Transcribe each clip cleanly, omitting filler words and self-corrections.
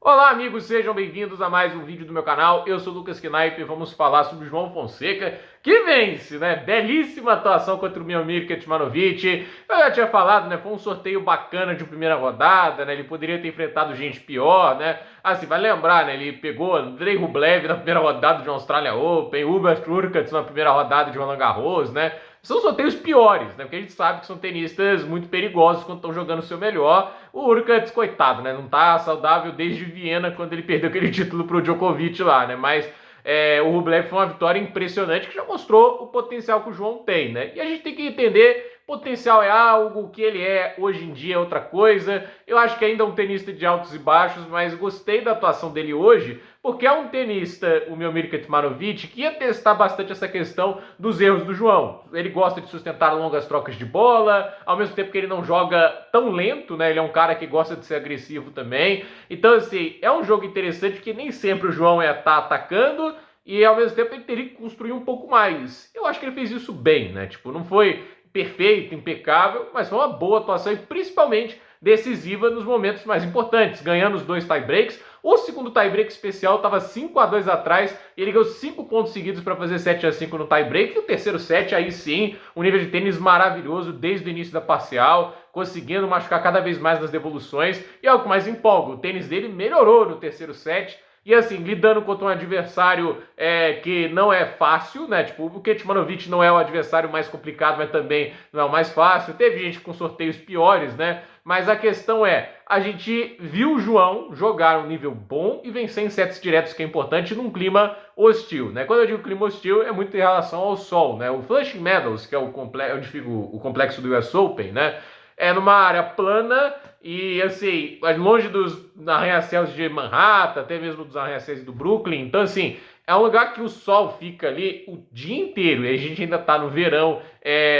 Olá, amigos, sejam bem-vindos a mais um vídeo do meu canal. Eu sou o Lucas Knipe e vamos falar sobre o João Fonseca, que vence, né? Belíssima atuação contra o Miomir Kecmanovic. Eu já tinha falado, né? Foi um sorteio bacana de primeira rodada, né? Ele poderia ter enfrentado gente pior, né? Assim, vai lembrar, né? Ele pegou Andrei Rublev na primeira rodada de um Australia Open, Hubert Hurkacz na primeira rodada de Roland Garros, né? São sorteios piores, né? Porque a gente sabe que são tenistas muito perigosos quando estão jogando o seu melhor. O Hurkacz, coitado, né? Não tá saudável desde Viena, quando ele perdeu aquele título pro Djokovic lá, né? Mas o Rublev foi uma vitória impressionante que já mostrou o potencial que o João tem, né? E a gente tem que entender, potencial é algo, o que ele é hoje em dia é outra coisa. Eu acho que ainda é um tenista de altos e baixos, mas gostei da atuação dele hoje, porque é um tenista, o Miomir Kecmanovic, que ia testar bastante essa questão dos erros do João. Ele gosta de sustentar longas trocas de bola, ao mesmo tempo que ele não joga tão lento, né? Ele é um cara que gosta de ser agressivo também. Então, assim, é um jogo interessante que nem sempre o João ia estar atacando e, ao mesmo tempo, ele teria que construir um pouco mais. Eu acho que ele fez isso bem, né? Tipo, não foi perfeito, impecável, mas foi uma boa atuação e principalmente decisiva nos momentos mais importantes, ganhando os dois tie-breaks. O segundo tie-break especial estava 5-2 atrás e ele ganhou 5 pontos seguidos para fazer 7-5 no tie-break. E o terceiro set, aí sim, um nível de tênis maravilhoso desde o início da parcial, conseguindo machucar cada vez mais nas devoluções. E é o que mais empolga, o tênis dele melhorou no terceiro set. E assim, lidando contra um adversário que não é fácil, né? Tipo, o Kecmanovic não é o adversário mais complicado, mas também não é o mais fácil. Teve gente com sorteios piores, né? Mas a questão é, a gente viu o João jogar um nível bom e vencer em sets diretos, que é importante, num clima hostil, né? Quando eu digo clima hostil, é muito em relação ao sol, né? O Flushing Meadows, que é onde fica o complexo do US Open, né? É numa área plana e, assim, longe dos arranha-céus de Manhattan, até mesmo dos arranha-céus do Brooklyn. Então, assim, é um lugar que o sol fica ali o dia inteiro. E a gente ainda tá no verão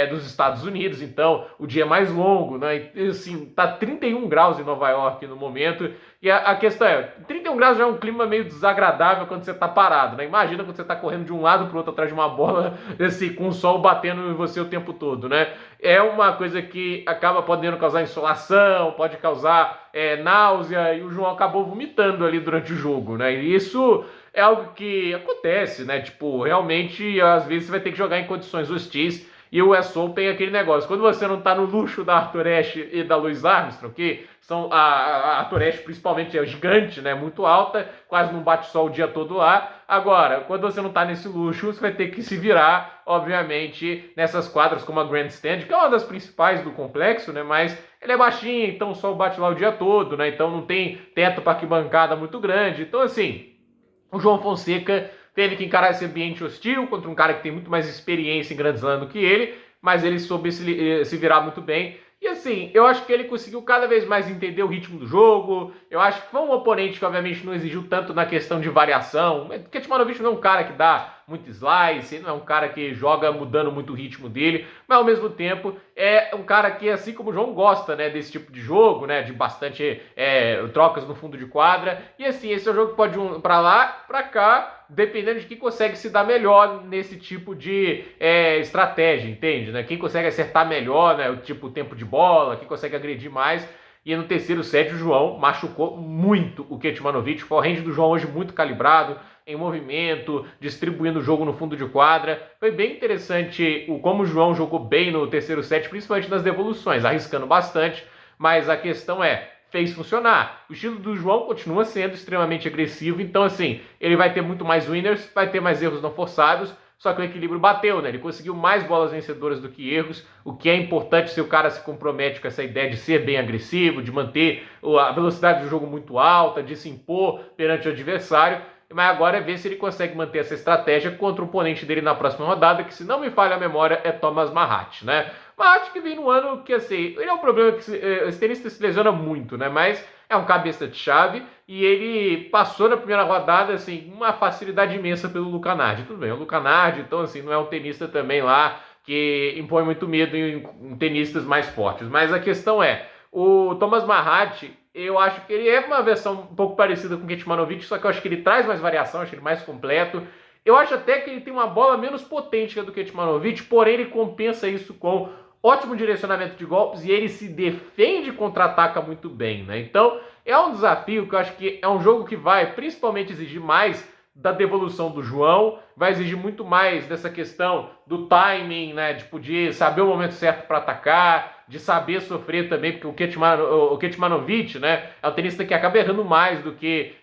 dos Estados Unidos, então o dia é mais longo, né? E, assim, tá 31 graus em Nova York no momento. E a questão é, 31 graus já é um clima meio desagradável quando você tá parado, né? Imagina quando você tá correndo de um lado pro outro atrás de uma bola, assim, com o sol batendo em você o tempo todo, né? É uma coisa que acaba podendo causar insolação, pode causar náusea, e o João acabou vomitando ali durante o jogo, né? E isso é algo que acontece, né? Tipo, realmente, às vezes você vai ter que jogar em condições hostis. E o US Open é aquele negócio, quando você não tá no luxo da Arthur Ashe e da Louis Armstrong, que são a Arthur Ashe principalmente é gigante, né, muito alta, quase não bate sol o dia todo lá. Agora, quando você não tá nesse luxo, você vai ter que se virar, obviamente, nessas quadras como a Grandstand, que é uma das principais do complexo, né, mas ele é baixinho, então o sol bate lá o dia todo, né, então não tem teto para arquibancada muito grande. Então, assim, o João Fonseca teve que encarar esse ambiente hostil contra um cara que tem muito mais experiência em Grand Slam do que ele, mas ele soube se virar muito bem. E assim, eu acho que ele conseguiu cada vez mais entender o ritmo do jogo. Eu acho que foi um oponente que obviamente não exigiu tanto na questão de variação. O Kecmanovic não é um cara que dá muito slice, não é um cara que joga mudando muito o ritmo dele, mas ao mesmo tempo é um cara que, assim como o João, gosta, né, desse tipo de jogo, né, de bastante trocas no fundo de quadra. E assim, esse é um jogo que pode ir pra lá, pra cá, dependendo de quem consegue se dar melhor nesse tipo de estratégia, entende? Né? Quem consegue acertar melhor, né, o tipo o tempo de bola, quem consegue agredir mais. E no terceiro set o João machucou muito o Kecmanovic. O range do João hoje muito calibrado, em movimento, distribuindo o jogo no fundo de quadra. Foi bem interessante como o João jogou bem no terceiro set, principalmente nas devoluções, arriscando bastante, mas a questão é, fez funcionar. O estilo do João continua sendo extremamente agressivo, então assim, ele vai ter muito mais winners, vai ter mais erros não forçados, só que o equilíbrio bateu, né? Ele conseguiu mais bolas vencedoras do que erros, o que é importante se o cara se compromete com essa ideia de ser bem agressivo, de manter a velocidade do jogo muito alta, de se impor perante o adversário. Mas agora é ver se ele consegue manter essa estratégia contra o oponente dele na próxima rodada, que se não me falha a memória é Thomas Mahat, né? Mahat que vem no ano que, assim, ele é um problema que esse tenista se lesiona muito, né? Mas é um cabeça de chave e ele passou na primeira rodada, assim, uma facilidade imensa pelo Luca Nardi. Tudo bem, o Luca Nardi, então, assim, não é um tenista também lá que impõe muito medo em tenistas mais fortes. Mas a questão é, o Thomas Mahat, eu acho que ele é uma versão um pouco parecida com o Kecmanovic, só que eu acho que ele traz mais variação, acho ele mais completo. Eu acho até que ele tem uma bola menos potente que a do Kecmanovic, porém ele compensa isso com ótimo direcionamento de golpes e ele se defende e contra-ataca muito bem, né? Então é um desafio que eu acho que é um jogo que vai principalmente exigir mais da devolução do João, vai exigir muito mais dessa questão do timing, né, de poder saber o momento certo para atacar, de saber sofrer também, porque o Kecmanovic, né, é um tenista que acaba errando mais do que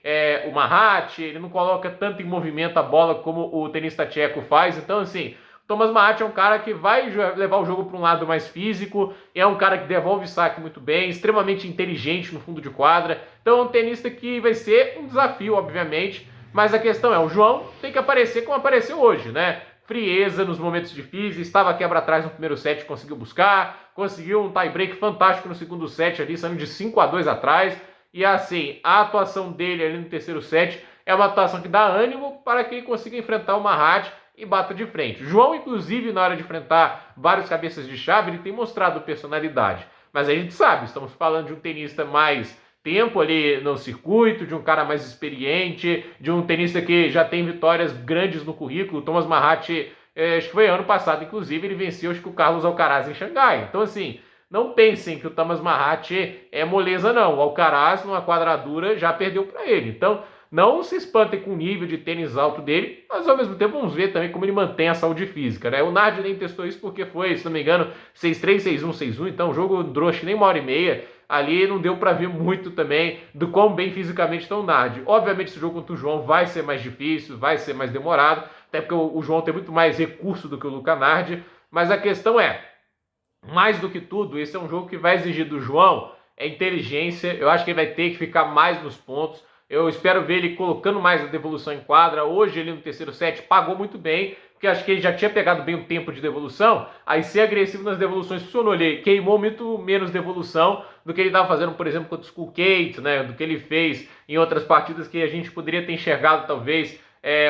o Marat, ele não coloca tanto em movimento a bola como o tenista tcheco faz, então assim, Thomas Marat é um cara que vai levar o jogo para um lado mais físico, é um cara que devolve saque muito bem, extremamente inteligente no fundo de quadra, então é um tenista que vai ser um desafio, obviamente, mas a questão é, o João tem que aparecer como apareceu hoje, né? Frieza nos momentos difíceis, estava quebra-trás no primeiro set, conseguiu buscar, conseguiu um tie-break fantástico no segundo set ali, saindo de 5-2 atrás, e assim, a atuação dele ali no terceiro set é uma atuação que dá ânimo para que ele consiga enfrentar o Marat e bata de frente. O João, inclusive, na hora de enfrentar vários cabeças de chave, ele tem mostrado personalidade, mas a gente sabe, estamos falando de um tenista mais tempo ali no circuito, de um cara mais experiente, de um tenista que já tem vitórias grandes no currículo. O Thomas Marat, acho que foi ano passado, inclusive, ele venceu acho que o Carlos Alcaraz em Xangai. Então, assim, não pensem que o Thomas Marat é moleza, não. O Alcaraz, numa quadradura, já perdeu para ele. Então, não se espantem com o nível de tênis alto dele, mas ao mesmo tempo vamos ver também como ele mantém a saúde física, né? O Nardi nem testou isso porque foi, se não me engano, 6-3, 6-1, 6-1, então o jogo durou acho que nem 1h30, ali não deu para ver muito também do quão bem fisicamente está o Nardi. Obviamente esse jogo contra o João vai ser mais difícil, vai ser mais demorado, até porque o João tem muito mais recurso do que o Luca Nardi, mas a questão é, mais do que tudo, esse é um jogo que vai exigir do João inteligência, eu acho que ele vai ter que ficar mais nos pontos. Eu espero ver ele colocando mais a devolução em quadra. Hoje ele no terceiro set pagou muito bem, porque acho que ele já tinha pegado bem o tempo de devolução. Aí ser agressivo nas devoluções funcionou. Ele queimou muito menos devolução do que ele estava fazendo, por exemplo, contra o Skullgate, né? Do que ele fez em outras partidas que a gente poderia ter enxergado talvez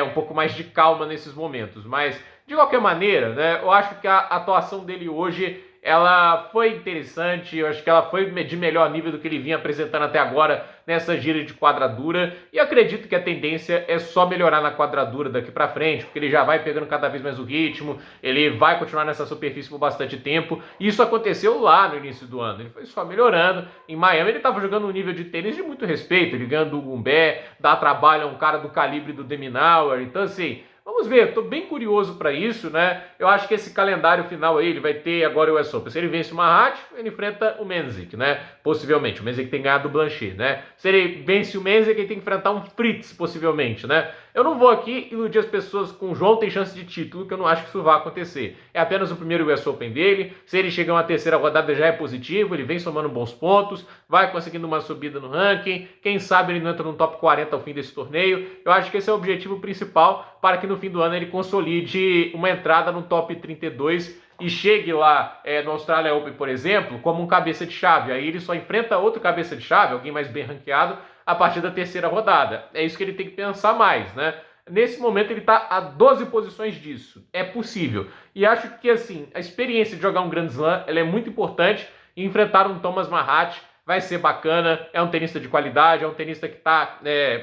um pouco mais de calma nesses momentos. Mas de qualquer maneira, né? Eu acho que a atuação dele hoje ela foi interessante, eu acho que ela foi de melhor nível do que ele vinha apresentando até agora nessa gira de quadradura, e acredito que a tendência é só melhorar na quadradura daqui pra frente, porque ele já vai pegando cada vez mais o ritmo, ele vai continuar nessa superfície por bastante tempo, e isso aconteceu lá no início do ano, ele foi só melhorando. Em Miami ele estava jogando um nível de tênis de muito respeito, ele ganhando do Gumbé, dá trabalho a um cara do calibre do De Minaur, então assim, vamos ver, estou bem curioso para isso, né? Eu acho que esse calendário final aí, ele vai ter agora o US Open. Se ele vence o Marat, ele enfrenta o Menzik, né? Possivelmente, o Menzik tem ganhado o Blanchet, né? Se ele vence o Menzik, ele tem que enfrentar um Fritz, possivelmente, né? Eu não vou aqui iludir as pessoas com o João tem chance de título, que eu não acho que isso vai acontecer. É apenas o primeiro US Open dele, se ele chegar a uma terceira rodada já é positivo, ele vem somando bons pontos, vai conseguindo uma subida no ranking, quem sabe ele não entra no top 40 ao fim desse torneio. Eu acho que esse é o objetivo principal para que no fim do ano ele consolide uma entrada no top 32 e chegue lá no Australia Open, por exemplo, como um cabeça de chave. Aí ele só enfrenta outro cabeça de chave, alguém mais bem ranqueado, a partir da terceira rodada. É isso que ele tem que pensar mais, né? Nesse momento ele está a 12 posições disso. É possível. E acho que, assim, a experiência de jogar um Grand Slam, ela é muito importante, e enfrentar um Thomas Marat vai ser bacana, é um tenista de qualidade, é um tenista que está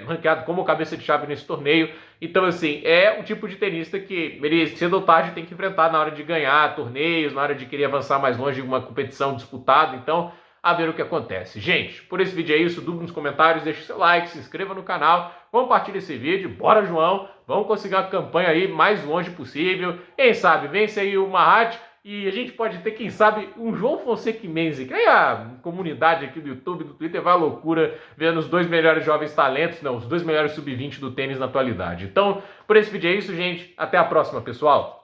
ranqueado como cabeça de chave nesse torneio. Então, assim, é um tipo de tenista que ele, cedo ou tarde, tem que enfrentar na hora de ganhar torneios, na hora de querer avançar mais longe de uma competição disputada. Então, a ver o que acontece. Gente, por esse vídeo é isso, dúvida nos comentários, deixe seu like, se inscreva no canal, compartilhe esse vídeo, bora João, vamos conseguir uma campanha aí mais longe possível, quem sabe vence aí o Marat e a gente pode ter, quem sabe, um João Fonseca e Menzik. Aí a comunidade aqui do YouTube, do Twitter vai à loucura vendo os dois melhores jovens talentos, não, os dois melhores sub-20 do tênis na atualidade. Então, por esse vídeo é isso, gente, até a próxima, pessoal.